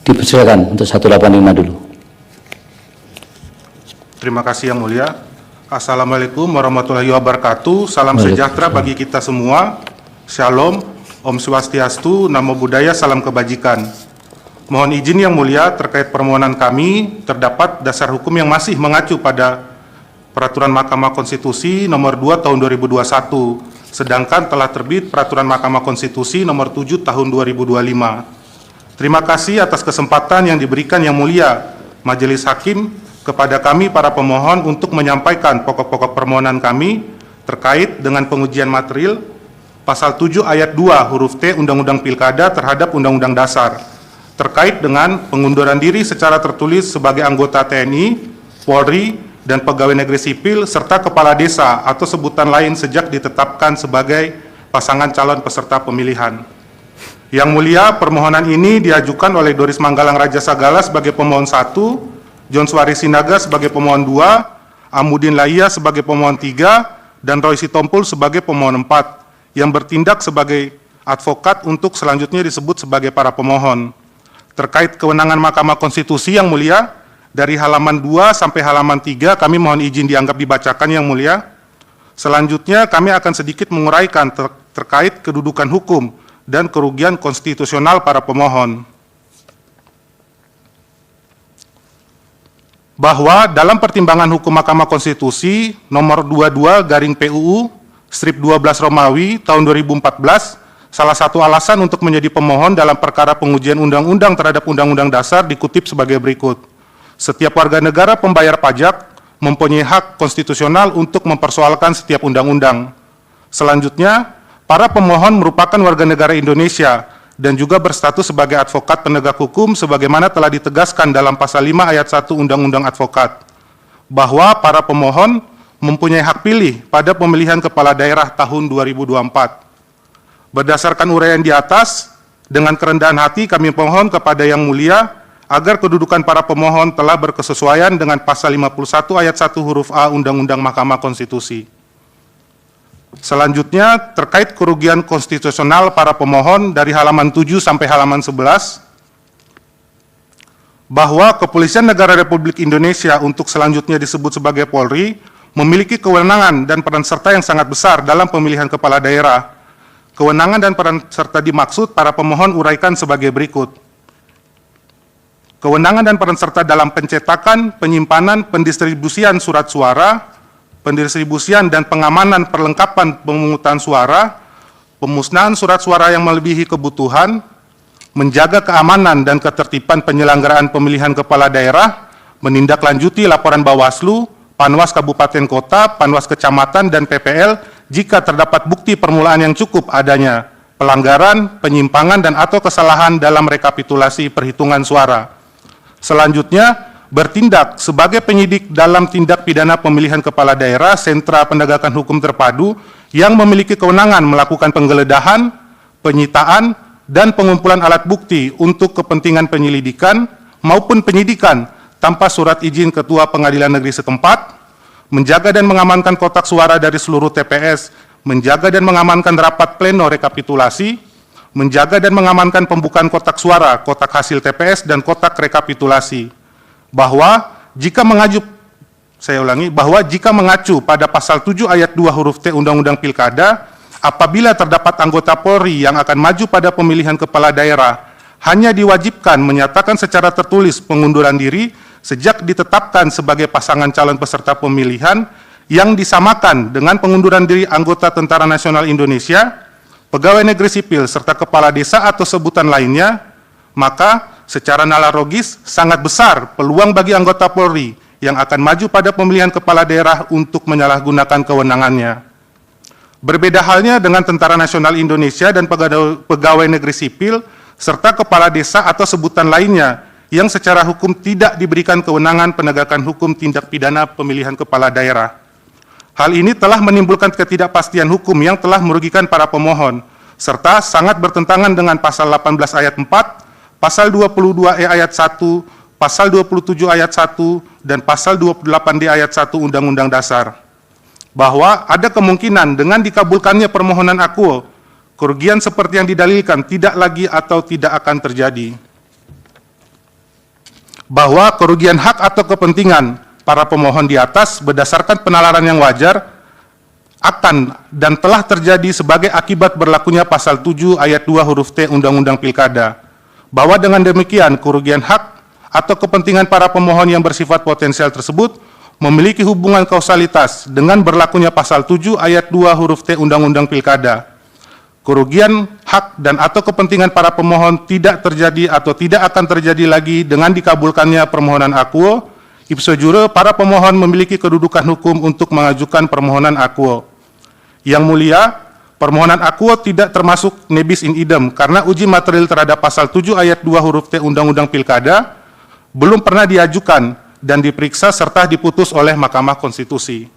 Dipersilakan untuk 185 dulu. Terima kasih Yang Mulia. Assalamualaikum warahmatullahi wabarakatuh. Salam sejahtera bagi kita semua. Shalom, Om Swastiastu, Namo Buddhaya, salam kebajikan. Mohon izin Yang Mulia, terkait permohonan kami, terdapat dasar hukum yang masih mengacu pada Peraturan Mahkamah Konstitusi Nomor 2 Tahun 2021, sedangkan telah terbit Peraturan Mahkamah Konstitusi Nomor 7 Tahun 2025. Terima kasih atas kesempatan yang diberikan Yang Mulia Majelis Hakim kepada kami para pemohon untuk menyampaikan pokok-pokok permohonan kami terkait dengan pengujian material Pasal 7 Ayat 2 huruf T Undang-Undang Pilkada terhadap Undang-Undang Dasar terkait dengan pengunduran diri secara tertulis sebagai anggota TNI, Polri, dan pegawai negeri sipil serta kepala desa atau sebutan lain sejak ditetapkan sebagai pasangan calon peserta pemilihan. Yang Mulia, permohonan ini diajukan oleh Doris Manggalang Raja Sagala sebagai pemohon 1, John Suwari Sinaga sebagai pemohon 2, Amudin Laiya sebagai pemohon 3, dan Roy Sitompul sebagai pemohon 4, yang bertindak sebagai advokat untuk selanjutnya disebut sebagai para pemohon. Terkait kewenangan Mahkamah Konstitusi Yang Mulia, dari halaman 2 sampai halaman 3 kami mohon izin dianggap dibacakan Yang Mulia. Selanjutnya kami akan sedikit menguraikan terkait kedudukan hukum dan kerugian konstitusional para pemohon. Bahwa dalam pertimbangan hukum Mahkamah Konstitusi nomor 22/PUU strip 12 Romawi tahun 2014, salah satu alasan untuk menjadi pemohon dalam perkara pengujian undang-undang terhadap Undang-Undang Dasar dikutip sebagai berikut. Setiap warga negara pembayar pajak mempunyai hak konstitusional untuk mempersoalkan setiap undang-undang. Selanjutnya, para pemohon merupakan warga negara Indonesia dan juga berstatus sebagai advokat penegak hukum sebagaimana telah ditegaskan dalam pasal 5 ayat 1 Undang-Undang Advokat, bahwa para pemohon mempunyai hak pilih pada pemilihan kepala daerah tahun 2024. Berdasarkan uraian di atas, dengan kerendahan hati kami mohon kepada Yang Mulia agar kedudukan para pemohon telah berkesesuaian dengan pasal 51 ayat 1 huruf A Undang-Undang Mahkamah Konstitusi. Selanjutnya, terkait kerugian konstitusional para pemohon dari halaman 7 sampai halaman 11, bahwa Kepolisian Negara Republik Indonesia untuk selanjutnya disebut sebagai Polri, memiliki kewenangan dan peran serta yang sangat besar dalam pemilihan kepala daerah. Kewenangan dan peran serta dimaksud para pemohon uraikan sebagai berikut. Kewenangan dan peran serta dalam pencetakan, penyimpanan, pendistribusian surat suara, pendistribusian dan pengamanan perlengkapan pemungutan suara, pemusnahan surat suara yang melebihi kebutuhan, menjaga keamanan dan ketertiban penyelenggaraan pemilihan kepala daerah, menindaklanjuti laporan Bawaslu, Panwas Kabupaten Kota, Panwas Kecamatan, dan PPL jika terdapat bukti permulaan yang cukup adanya pelanggaran, penyimpangan, dan atau kesalahan dalam rekapitulasi perhitungan suara. Selanjutnya, bertindak sebagai penyidik dalam tindak pidana pemilihan kepala daerah sentra penegakan hukum terpadu yang memiliki kewenangan melakukan penggeledahan, penyitaan, dan pengumpulan alat bukti untuk kepentingan penyelidikan maupun penyidikan tanpa surat izin Ketua Pengadilan Negeri setempat, menjaga dan mengamankan kotak suara dari seluruh TPS, menjaga dan mengamankan rapat pleno rekapitulasi, menjaga dan mengamankan pembukaan kotak suara, kotak hasil TPS, dan kotak rekapitulasi. Bahwa jika mengacu pada pasal 7 ayat 2 huruf T Undang-Undang Pilkada, apabila terdapat anggota Polri yang akan maju pada pemilihan kepala daerah, hanya diwajibkan menyatakan secara tertulis pengunduran diri sejak ditetapkan sebagai pasangan calon peserta pemilihan yang disamakan dengan pengunduran diri anggota Tentara Nasional Indonesia, pegawai negeri sipil, serta kepala desa atau sebutan lainnya, maka secara nalarogis sangat besar peluang bagi anggota Polri yang akan maju pada pemilihan kepala daerah untuk menyalahgunakan kewenangannya. Berbeda halnya dengan Tentara Nasional Indonesia dan pegawai negeri sipil, serta kepala desa atau sebutan lainnya yang secara hukum tidak diberikan kewenangan penegakan hukum tindak pidana pemilihan kepala daerah. Hal ini telah menimbulkan ketidakpastian hukum yang telah merugikan para pemohon, serta sangat bertentangan dengan pasal 18 ayat 4, pasal 22E ayat 1, pasal 27 ayat 1, dan pasal 28D ayat 1 Undang-Undang Dasar. Bahwa ada kemungkinan dengan dikabulkannya permohonan akuo, kerugian seperti yang didalilkan tidak lagi atau tidak akan terjadi. bahwa kerugian hak atau kepentingan para pemohon di atas berdasarkan penalaran yang wajar akan dan telah terjadi sebagai akibat berlakunya pasal 7 ayat 2 huruf T Undang-Undang Pilkada, bahwa dengan demikian kerugian hak atau kepentingan para pemohon yang bersifat potensial tersebut memiliki hubungan kausalitas dengan berlakunya pasal 7 ayat 2 huruf T Undang-Undang Pilkada. Kerugian hak dan atau kepentingan para pemohon tidak terjadi atau tidak akan terjadi lagi dengan dikabulkannya permohonan akuo. Ipso jure, para pemohon memiliki kedudukan hukum untuk mengajukan permohonan akuo. Yang mulia, permohonan akuo tidak termasuk nebis in idem karena uji material terhadap pasal 7 ayat 2 huruf T Undang-Undang Pilkada belum pernah diajukan dan diperiksa serta diputus oleh Mahkamah Konstitusi.